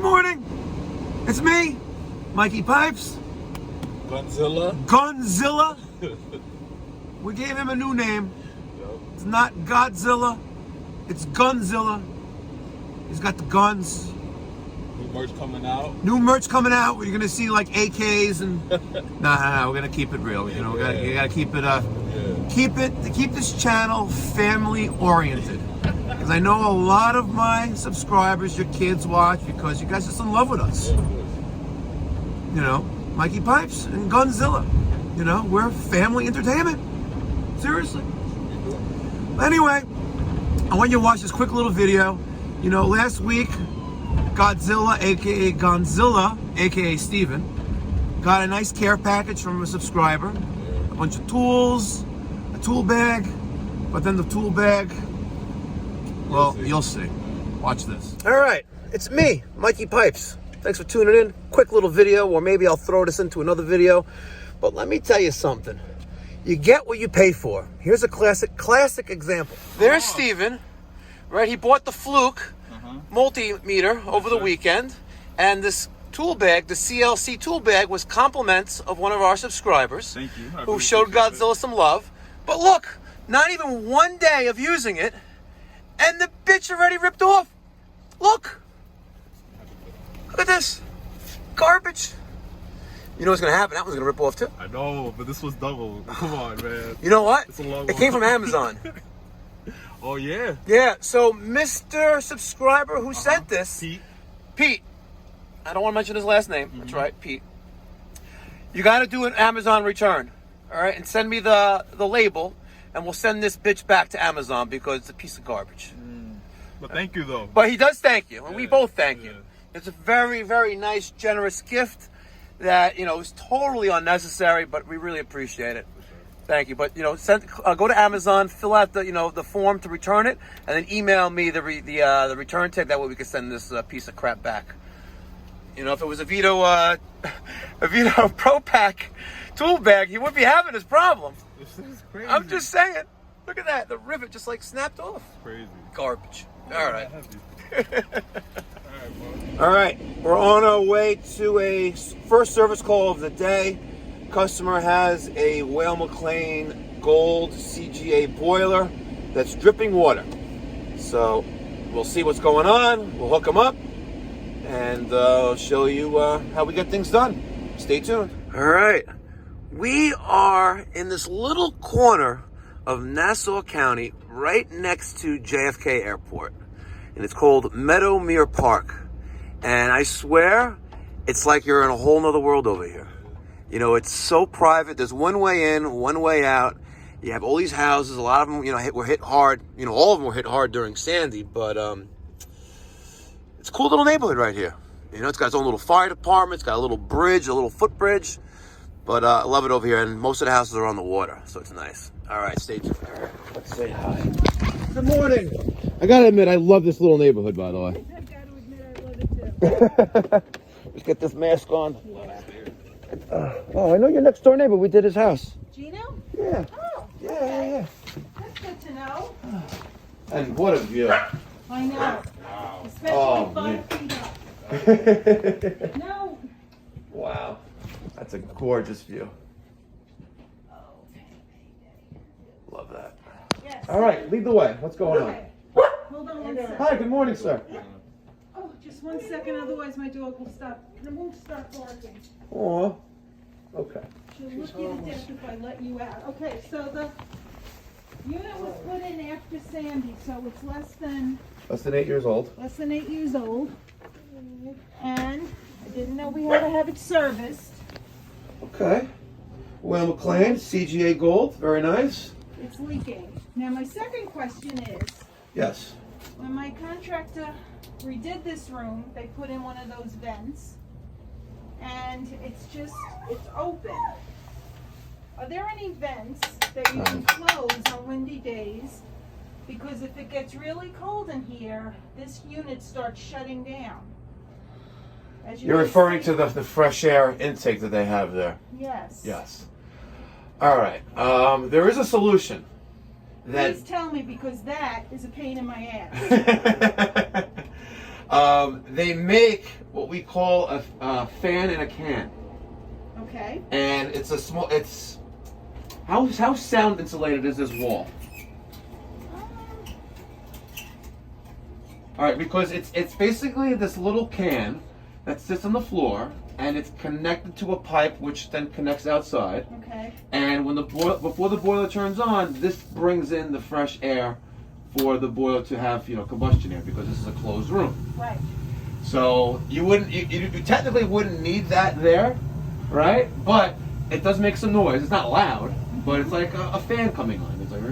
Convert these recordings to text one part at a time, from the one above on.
morning. It's me, Mikey Pipes. Gunzilla. We gave him a new name. It's not Godzilla. It's Gunzilla. He's got the guns. New merch coming out. New merch coming out. We're gonna see like AKs and nah. We're gonna keep it real. You know, you gotta keep it. Keep this channel family oriented. Because I know a lot of my subscribers, your kids watch because you guys are just in love with us. You know, Mikey Pipes and Gunzilla. You know, we're family entertainment. Seriously. Anyway, I want you to watch this quick little video. You know, last week, Godzilla, aka Gonzilla, aka Steven, got a nice care package from a subscriber. A bunch of tools, a tool bag, but then the tool bag, well, you'll see. Watch this. All right, it's me, Mikey Pipes. Thanks for tuning in. Quick little video, or maybe I'll throw this into another video. But let me tell you something. You get what you pay for. Here's a classic example. There's Steven, right? He bought the Fluke multimeter over the weekend, and this tool bag, the CLC tool bag, was compliments of one of our subscribers. Thank you. Who showed Godzilla some love. But look, not even one day of using it, and the bitch already ripped off. Look at this garbage. You know what's gonna happen? That one's gonna rip off too. I know, but this was double. Come on, man. You know what? It's a long it came from Amazon. Oh yeah. Yeah. So Mr. Subscriber who sent this, Pete. I don't want to mention his last name. That's right, Pete. You got to do an Amazon return, all right, and send me the label, and we'll send this bitch back to Amazon because it's a piece of garbage. But thank you though. But he does thank you, and we both thank you. It's a very, very nice, generous gift that, you know, is totally unnecessary, but we really appreciate it. Thank you. But, you know, go to Amazon, fill out the, you know, the form to return it, and then email me the return tag. That way we can send this piece of crap back. You know, if it was a Vito Pro Pack tool bag, he wouldn't be having this problem. This is crazy. I'm just saying. Look at that. The rivet just like snapped off. Crazy. Garbage. All right. All All right, we're on our way to a first service call of the day. Customer has a Weil McLain Gold CGa boiler that's dripping water. So we'll see what's going on. We'll hook them up and show you how we get things done. Stay tuned. All right, we are in this little corner of Nassau County, right next to JFK Airport, and it's called Meadowmere Park. And I swear, it's like you're in a whole nother world over here. You know, it's so private. There's one way in, one way out. You have all these houses. A lot of them, you know, were hit hard. You know, all of them were hit hard during Sandy. But it's a cool little neighborhood right here. You know, it's got its own little fire department. It's got a little bridge, a little footbridge. But I love it over here. And most of the houses are on the water, so it's nice. All right, stay tuned. All right, let's say hi. Good morning. I got to admit, I love this little neighborhood, by the way. Let's get this mask on. Oh, I know your next door neighbor. We did his house. Gino? Yeah. Oh. Yeah. That's good to know. And what a view. I know. Especially 5 feet up. No. Wow. That's a gorgeous view. Love that. Yes. All right, lead the way. What's going on? Hold on one second. Hi, good morning, sir. Oh, just 1 second, otherwise my dog will stop. It won't start barking. Aw. Okay. She'll look you to death if I let you out. Okay, so the unit was put in after Sandy, so it's less than 8 years old. 8 years old. And I didn't know we had to have it serviced. Okay. Weil McLain CGa Gold, very nice. It's leaking. Now my second question is, Yes. when my contractor redid this room, they put in one of those vents, and it's open. Are there any vents that you can close on windy days? Because if it gets really cold in here, this unit starts shutting down. You're referring to the fresh air intake that they have there? Yes. Yes. All right. There is a solution. Please tell me, because that is a pain in my ass. They make what we call a fan in a can. Okay. And it's a small, it's, how sound insulated is this wall? All right, because it's basically this little can that sits on the floor, and it's connected to a pipe which then connects outside. Okay. And when before the boiler turns on, this brings in the fresh air for the boiler to have, you know, combustion air, because this is a closed room. Right. So you technically wouldn't need that there, right? But it does make some noise. It's not loud, but it's like a fan coming on. It's like.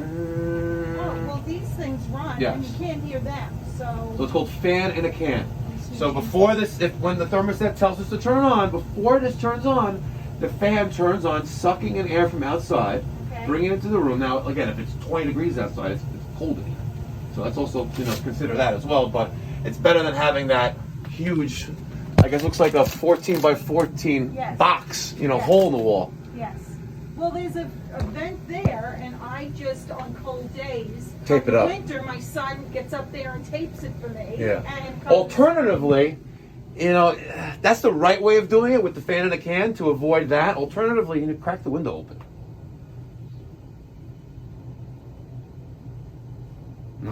Well, these things run, Yes. and you can't hear them. So it's called fan in a can. So before this, when the thermostat tells us to turn on, before this turns on, the fan turns on, sucking in air from outside, Okay. bringing it into the room. Now, again, if it's 20 degrees outside, it's cold in here. So that's also, you know, consider that as well. But it's better than having that huge, I guess, looks like a 14 by 14 Yes. box, you know, Yes. hole in the wall. Yes. Well, there's a vent there, and I just, on cold days, Tape it in up. winter, my son gets up there and tapes it for me. Yeah. And Alternatively, you know, that's the right way of doing it with the fan in a can to avoid that. Alternatively, you need to crack the window open.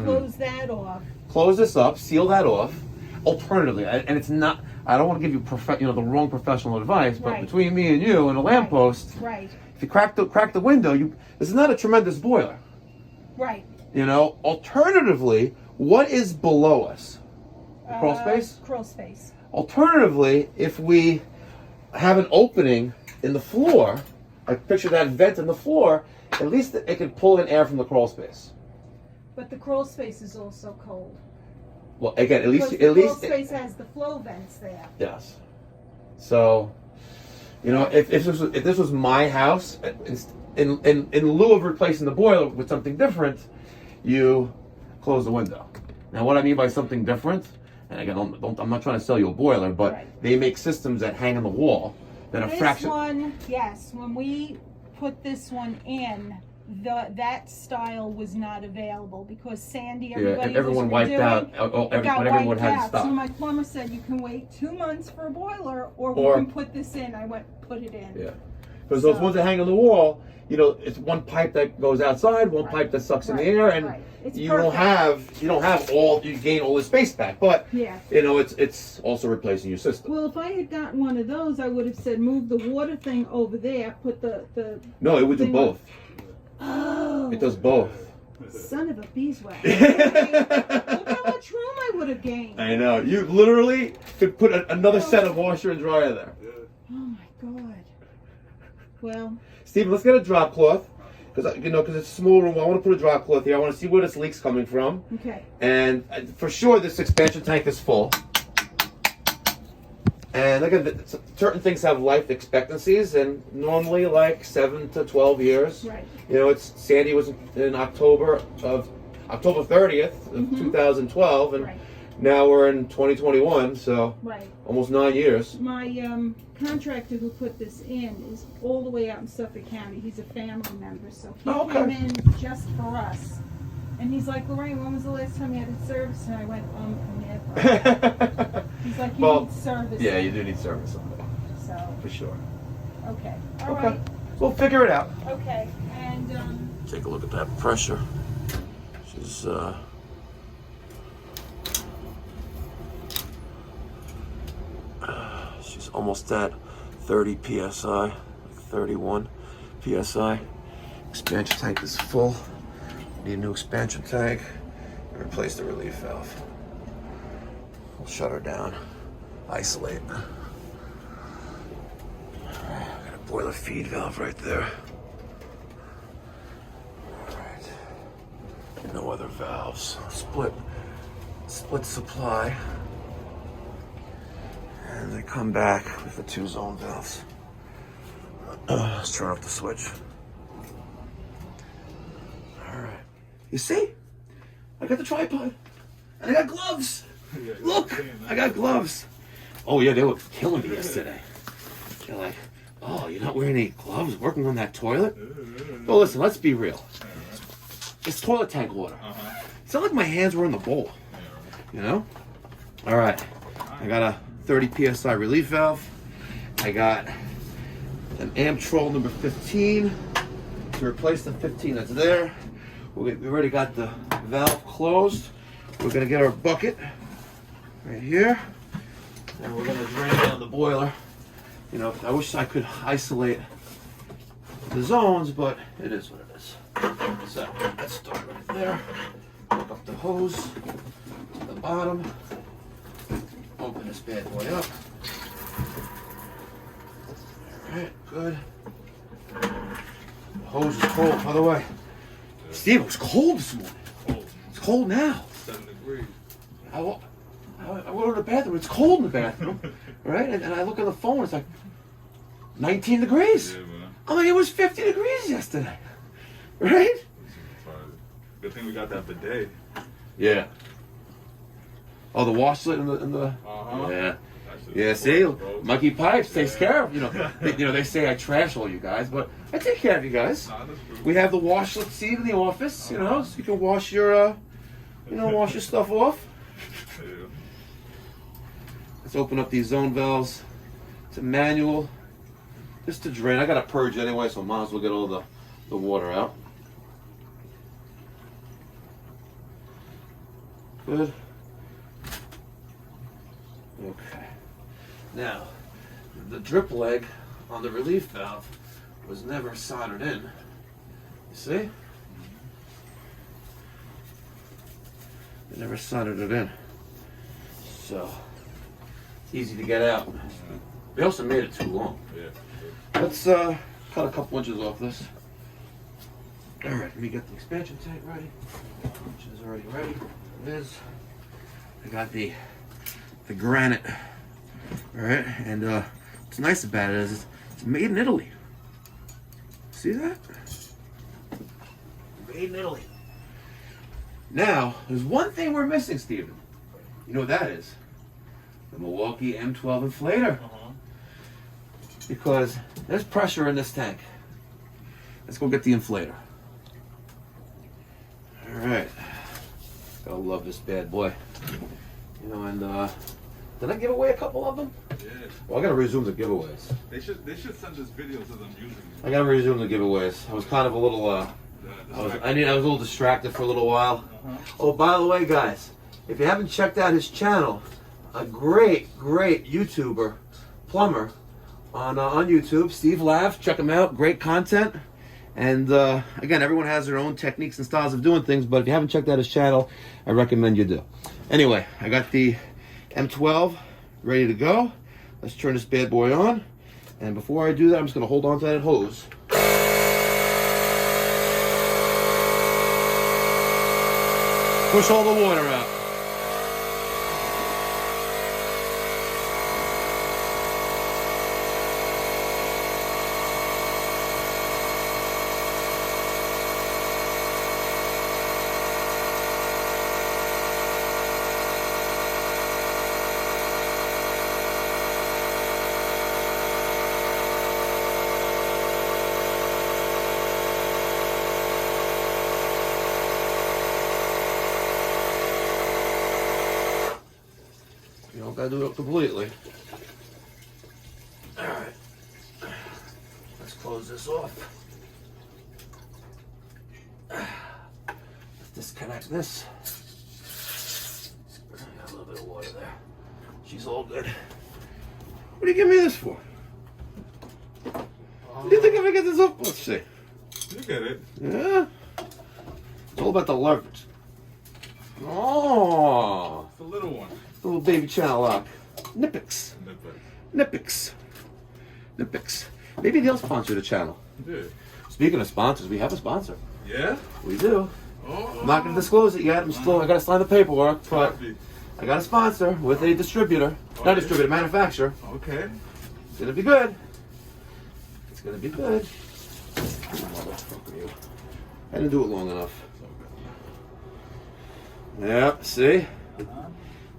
close that off. Close this up, seal that off. Alternatively, and it's not, I don't want to give you the wrong professional advice, but Right. between me and you and a lamppost, Right. if you crack the window, this is not a tremendous boiler. Right. You know, alternatively, what is below us? The crawl space? Crawl space. Alternatively, if we have an opening in the floor, like picture that vent in the floor, at least it can pull in air from the crawl space. But the crawl space is also cold. Well, again, Because the crawl space has the flow vents there. Yes. So, you know, if this was my house, in lieu of replacing the boiler with something different, you close the window. Now, what I mean by something different, and again, I'm not trying to sell you a boiler, but Right. they make systems that hang on the wall that are This fraction. one, yes, when we put this one in, that style was not available because Sandy, everybody and everyone was wiped redoing, out. it got Everyone wiped had to out. stop. So my plumber said, you can wait 2 months for a boiler, or we Or- can put this in. I went, put it in. Yeah, because those So- ones that hang on the wall, you know, it's one pipe that goes outside, one pipe that sucks in the air, and right. It's you perfect. don't have all, you gain all the space back, but Yeah. you know, it's also replacing your system. Well, if I had gotten one of those, I would have said, move the water thing over there, put the No, it would do thing both. oh, It does both. son of a beeswax. Look how much room I would have gained. I know. You literally could put another set of washer and dryer there. Oh my God. Well, Steven, let's get a drop cloth. Because it's a small room. I want to put a drop cloth here. I want to see where this leak's coming from. okay. And for sure, this expansion tank is full. And again, certain things have life expectancies, and normally like 7 to 12 years. Right. You know, Sandy was in October 30th of 2012, and Right. now we're in 2021, so Right. almost 9 years. My contractor who put this in is all the way out in Suffolk County. He's a family member, so he Oh, okay. came in just for us. And he's like, Lorraine, when was the last time you had it serviced? And I went, never. He's like, you Well, need service. Yeah, you do need service on that, So, for sure. okay. All Okay. right. We'll figure it out. Okay. And, Take a look at that pressure. She's almost at 30 psi, like 31 psi. Expansion tank is full. Need a new expansion tank. Replace the relief valve. We'll shut her down. Isolate. Got a boiler feed valve right there. Alright. No other valves. Split supply. And they come back with the 2 zone valves. Let's turn off the switch. Alright. You see? I got the tripod. And I got gloves. Look! I got gloves. Oh yeah, they were killing me yesterday. They're like, oh, you're not wearing any gloves working on that toilet? Well, listen, let's be real. It's toilet tank water. It's not like my hands were in the bowl. You know? All right, I got a 30 psi relief valve. I got an Extrol number 15 to replace the 15 that's there. We already got the valve closed. We're gonna get our bucket right here, and we're gonna drain down the boiler. You know, I wish I could isolate the zones, but it is what it is. So let's start right there. Hook up the hose to the bottom. Open this bad boy up. All right, good. The hose is cold, by the way. Steve, it was cold this morning. It's cold now. 7 degrees. I went to the bathroom. It's cold in the bathroom, right? And I look on the phone. It's like 19 degrees. Yeah, man. I'm like, it was 50 degrees yesterday, right? Good thing we got that bidet. Yeah. Oh, the washlet in the. Yeah. Yeah. See, Monkey Pipes takes care of. You know, they say I trash all you guys, but I take care of you guys. Nah, that's true. We have the washlet seat in the office. You know, so you can wash your, wash your stuff off. Yeah. Let's open up these zone valves. It's a manual. Just to drain. I got to purge anyway, so might as well get all the water out. Good. Okay. Now, the drip leg on the relief valve was never soldered in. You see? They never soldered it in. So, it's easy to get out. They also made it too long. Yeah. Let's cut a couple inches off this. All right, let me get the expansion tank ready, which is already ready. It is. I got the granite. All right, and what's nice about it is it's made in Italy. See that? Made in Italy. Now, there's one thing we're missing, Steven. You know what that is? The Milwaukee M12 inflator. Because there's pressure in this tank. Let's go get the inflator. All right. Gotta love this bad boy. You know, and did I give away a couple of them? Yeah. Well, I gotta resume the giveaways. They should send this video to them using it. I gotta resume the giveaways. I was kind of a little I was a little distracted for a little while. Oh, by the way, guys, if you haven't checked out his channel, a great YouTuber, plumber, on YouTube, Steve Lav. Check him out. Great content. And again, everyone has their own techniques and styles of doing things, but if you haven't checked out his channel, I recommend you do. Anyway, I got the M12 ready to go. Let's turn this bad boy on. And before I do that, I'm just going to hold on to that hose. Push all the water out. You don't gotta do it completely. Alright. Let's close this off. Let's disconnect this. Got a little bit of water there. She's all good. What do you give me this for? What do you think if I get this up? Let's see. You get it. Yeah? It's all about the leverage. Oh! It's a little one. Little baby channel lock. Nipix. Nipix. Nipix. Maybe they'll sponsor the channel. Yeah. Speaking of sponsors, we have a sponsor. Yeah? We do. Oh. I'm not going to disclose it yet. I got to sign the paperwork, but I got a sponsor with a distributor. Not distributor, manufacturer. Okay. It's going to be good. It's going to be good. Motherfucker, you. I didn't do it long enough. Yeah, see?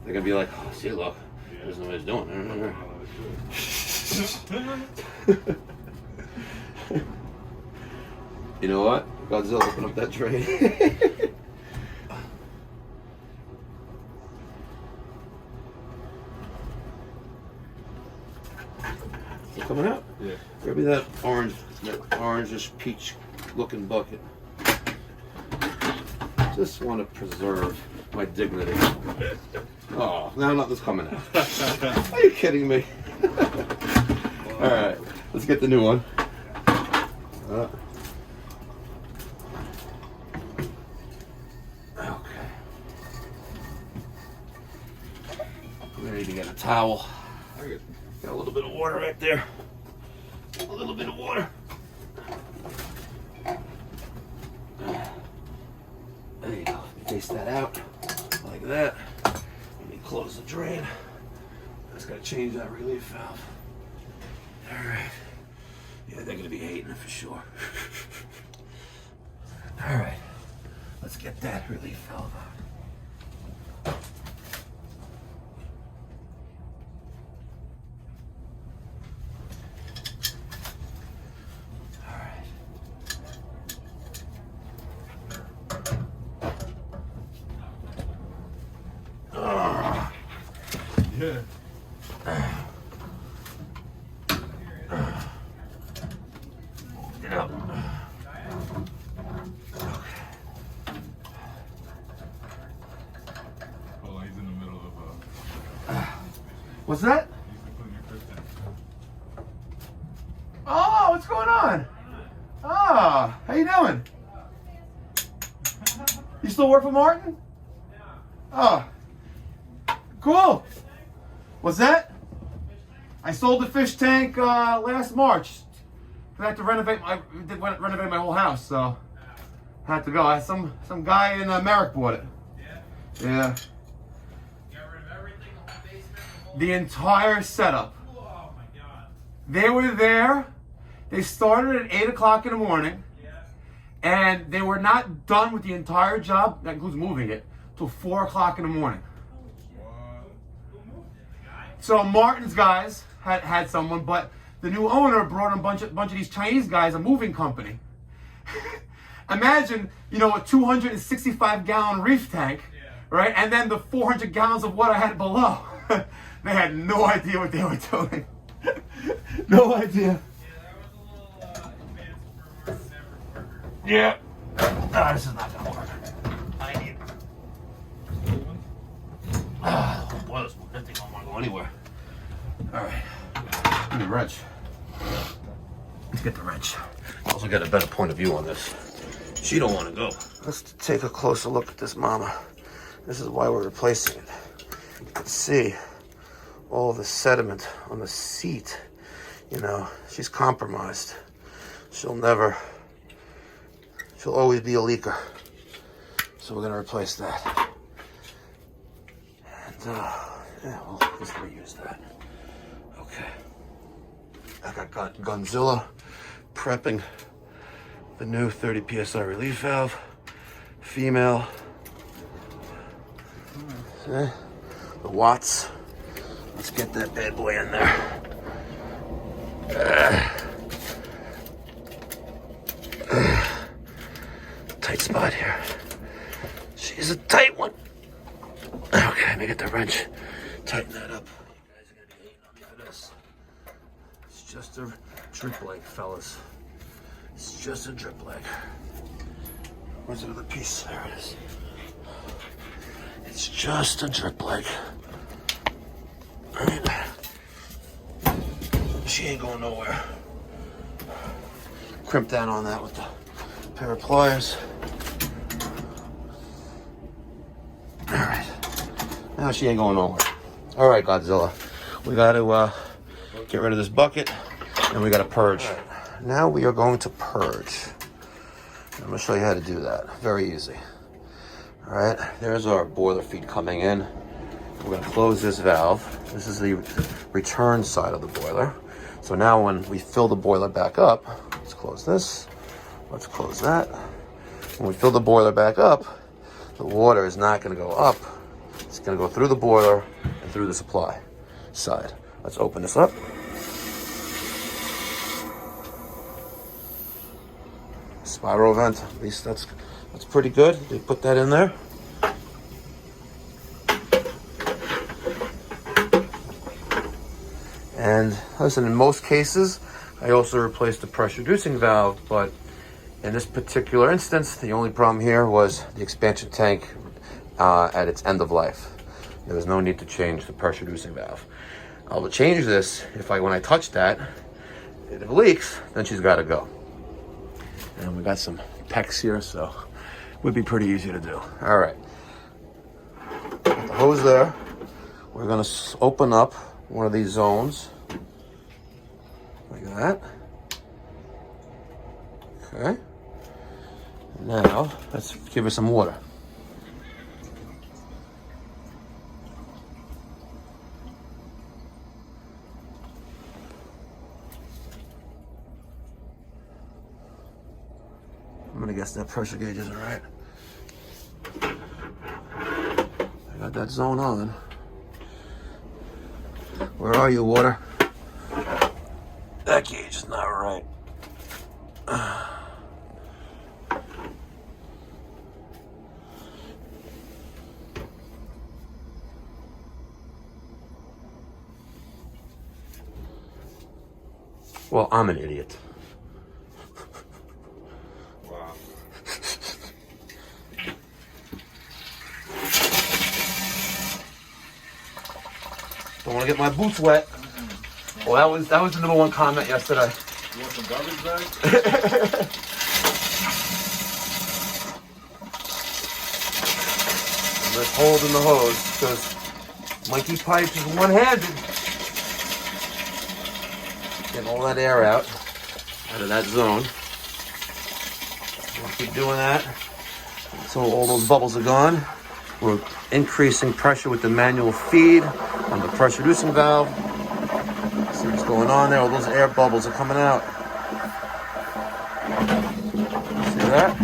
They're going to be like, oh, see, look. He doesn't know what he's doing. You know what? Godzilla, open up that tray. coming out? Yeah. Grab me that orangish peach looking bucket. Just want to preserve my dignity. Oh, now nothing's coming out. Are you kidding me? All right, let's get the new one. Okay. We need to get a towel. Got a little bit of water right there. A little bit of water. There you go. Face that out like that. Let me close the drain. Just gotta change that relief valve. All right. Yeah, they're gonna be hating it for sure. All right. Let's get that relief valve out. Yeah. Get out. Oh, he's in the middle of What's that? he's putting your fish tank. Oh, what's going on? Ah, how you doing? You still work for Martin? Oh, cool. What's that? I sold the fish tank last March. I had to renovate my whole house, so I had to go. Some guy in Merrick bought it. Yeah. Got rid of everything in the basement? The entire setup. Oh my god. They were there. They started at 8 o'clock in the morning, Yeah. and they were not done with the entire job, that includes moving it, till 4 o'clock in the morning. Who moved it? The guy? So Martin's guys had someone, but the new owner brought in a bunch of these Chinese guys, a moving company. Imagine, a 265-gallon reef tank, right? And then the 400 gallons of water I had below. They had no idea what they were doing. No idea. Yeah, that was a little advanced for Martin's average worker. Yeah. Ah, this is not gonna work. I need. Oh boy, that thing don't want to go anywhere. All right. Give me the wrench. Let's get the wrench. Also got a better point of view on this. She don't want to go. Let's take a closer look at this mama. This is why we're replacing it. You can see all the sediment on the seat. She's compromised. She'll always be a leaker. So we're gonna replace that. And yeah, we'll just reuse that. Okay. I got Gunzilla prepping the new 30 PSI relief valve. Female. See? The watts. Let's get that bad boy in there. Tight spot here. She's a tight one. Okay, let me get the wrench. Tighten that up. You guys are gonna be hating on me for this. It's just a drip leg, fellas. It's just a drip leg. Where's the other piece? There it is. It's just a drip leg. Alright. She ain't going nowhere. Crimp down on that with the pair of pliers. Alright. Now she ain't going nowhere. Alright, Godzilla. We gotta get rid of this bucket and we gotta purge. Right. Now we are going to purge. I'm gonna show you how to do that. Very easy. Alright, there's our boiler feed coming in. We're gonna close this valve. This is the return side of the boiler. So now when we fill the boiler back up, let's close this. Let's close that. When we fill the boiler back up, the water is not gonna go up. It's gonna go through the boiler and through the supply side. Let's open this up. Spiral vent, at least that's pretty good. They put that in there. And listen, in most cases, I also replaced the pressure reducing valve, but in this particular instance, the only problem here was the expansion tank at its end of life. There was no need to change the pressure reducing valve. I'll change this when I touch that, if it leaks, then she's got to go. And we got some PEX here, so it would be pretty easy to do. All right. Got the hose there. We're going to open up one of these zones. Like that. Okay. Now, let's give her some water. I'm gonna guess that pressure gauge isn't right. I got that zone on. Where are you, water? That gauge is not right. Well, I'm an idiot. Wow. Don't want to get my boots wet. Well, that was the number one comment yesterday. You want some garbage bags? I'm just holding the hose because Mikey Pipes is one-handed. Getting all that air out of that zone. We'll keep doing that until all those bubbles are gone. We're increasing pressure with the manual feed on the pressure reducing valve. See what's going on there? All those air bubbles are coming out. See that?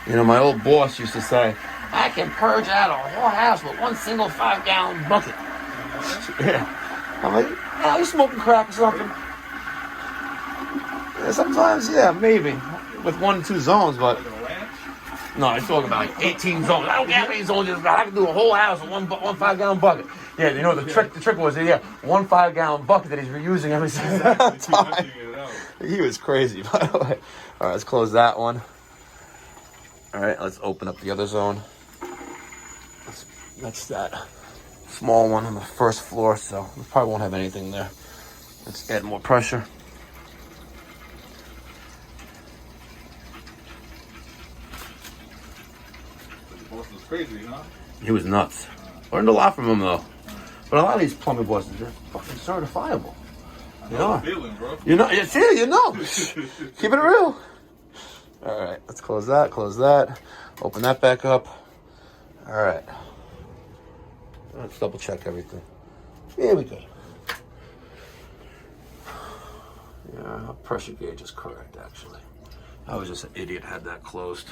You know, my old boss used to say, I can purge out a whole house with one single 5-gallon bucket. Yeah. I'm like, oh, you smoking crack or something? Yeah, sometimes, yeah, maybe. With 1 or 2 zones, but... No, I'm talking about like 18 zones. I don't care how many zones you got. I can do a whole house with one 5-gallon bucket. Yeah, you know, the trick was, yeah, 1 5-gallon bucket that he's reusing every single time. He was crazy, by the way. All right, let's close that one. All right, let's open up the other zone. That's that small one on the first floor, so we probably won't have anything there. Let's add more pressure. The boss was crazy, huh? He was nuts. Learned a lot from him, though. But a lot of these plumbing bosses, they're fucking certifiable. They are. Feeling, bro. You know, yeah, you know. Keep it real. All right, let's close that, open that back up. All right, let's double check everything. Here we go. Yeah, our pressure gauge is correct, actually. I was just an idiot, had that closed.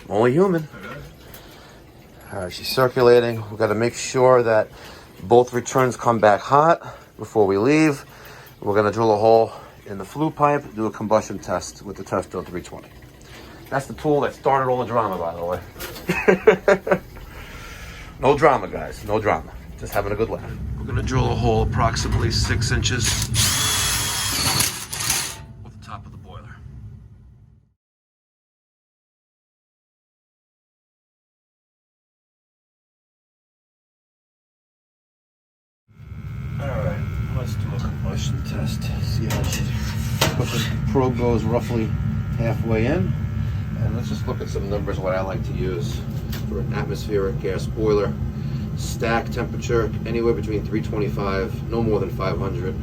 Only human. All right, she's circulating. We've got to make sure that both returns come back hot before we leave. We're gonna drill a hole in the flue pipe, do a combustion test with the test drill 320. That's the tool that started all the drama, by the way. No drama, guys, no drama. Just having a good laugh. We're gonna drill a hole approximately 6 inches with the top of the boiler. All right, let's do a combustion test. See how the probe goes roughly halfway in. And let's just look at some numbers, what I like to use for an atmospheric gas boiler. Stack temperature, anywhere between 325, no more than 500.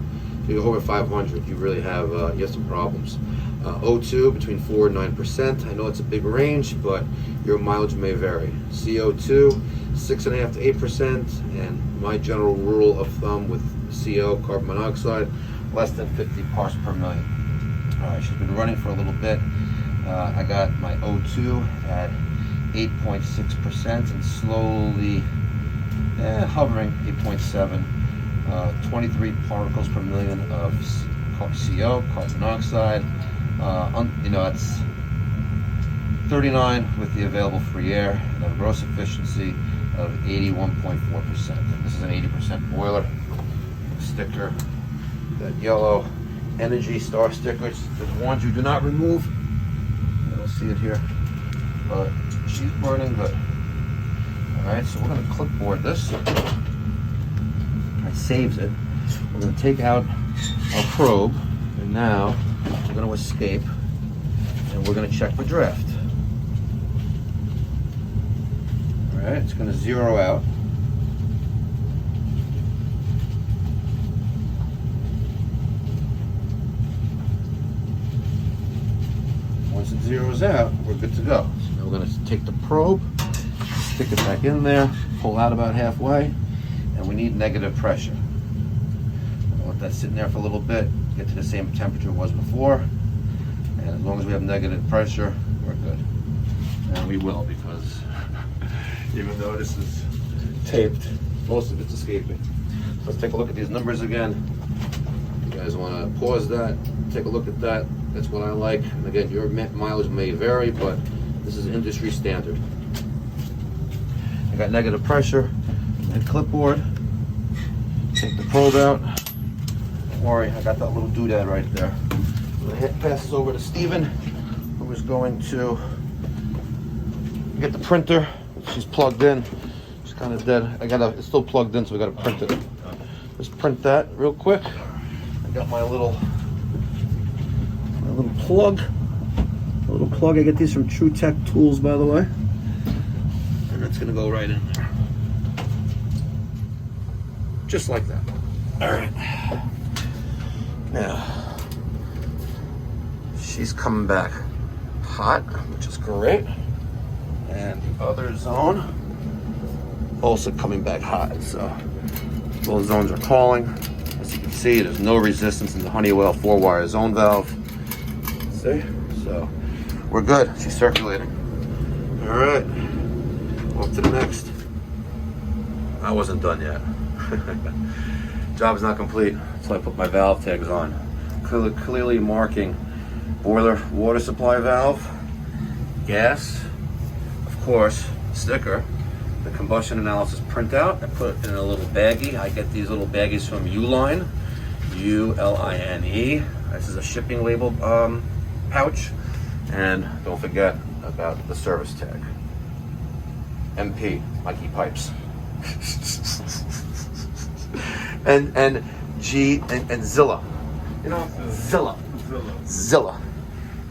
If you go over 500, you really have some problems. O2 between 4 and 9%. I know it's a big range, but your mileage may vary. CO2, 6.5 to 8%, and my general rule of thumb with CO, carbon monoxide, less than 50 parts per million. All right, she's been running for a little bit. I got my O2 at 8.6% and slowly hovering 8.7. 23 particles per million of CO, carbon monoxide. That's 39 with the available free air, and a gross efficiency of 81.4%. And this is an 80% boiler. Sticker, that yellow Energy Star sticker. There's ones you do not remove. I don't see it here, but she's burning good. All right, so we're going to clipboard this. That saves it. We're going to take out our probe, and now we're going to escape, and we're going to check for draft. All right, it's going to zero out. Once it zeroes out, we're good to go. So now we're going to take the probe, stick it back in there, pull out about halfway, and we need negative pressure. I'll let that sit in there for a little bit, get to the same temperature it was before, and as long as we have negative pressure, we're good. And we will, because even though this is taped, most of it's escaping. Let's take a look at these numbers again. You guys want to pause that, take a look at that. That's what I like. And again, your mileage may vary, but this is industry standard. I got negative pressure and clipboard. Take the probe out. Don't worry, I got that little doodad right there. I'm gonna pass this over to Steven, who is going to get the printer. She's plugged in. She's kind of dead. It's still plugged in, so we gotta print it. Let's print that real quick. I got my little plug. I get these from True Tech Tools, by the way. And that's gonna go right in there. Just like that. All right. Now, she's coming back hot, which is great. And the other zone also coming back hot. So both zones are calling. As you can see, there's no resistance in the Honeywell 4-wire zone valve. See? So we're good. She's circulating. All right. Up to the next. I wasn't done yet. Job's not complete. So I put my valve tags on. Clearly marking boiler water supply valve, gas, of course, sticker, the combustion analysis printout. I put it in a little baggie. I get these little baggies from Uline, U-L-I-N-E. This is a shipping label pouch. And don't forget about the service tag. MP, Mikey Pipes. and Zilla. You know, Zilla.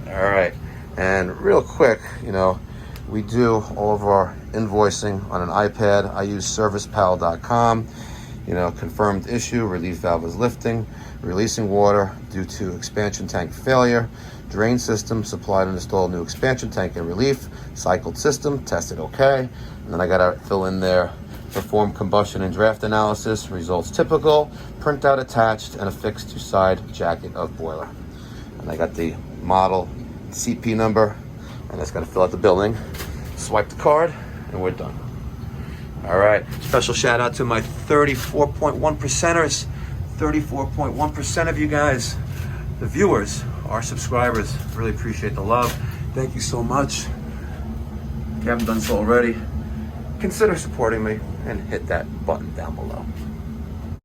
All right. And real quick, we do all of our invoicing on an iPad. I use servicepal.com. Confirmed issue, relief valve is lifting, releasing water due to expansion tank failure, drain system supplied and installed new expansion tank and relief, cycled system, tested okay. And then I gotta fill in there, perform combustion and draft analysis, results typical, printout attached, and affixed to side jacket of boiler. And I got the model CP number, and that's gonna fill out the billing, swipe the card, and we're done. All right, special shout out to my 34.1%ers. 34.1% of you guys, the viewers, our subscribers. Really appreciate the love. Thank you so much. If you haven't done so already, consider supporting me and hit that button down below.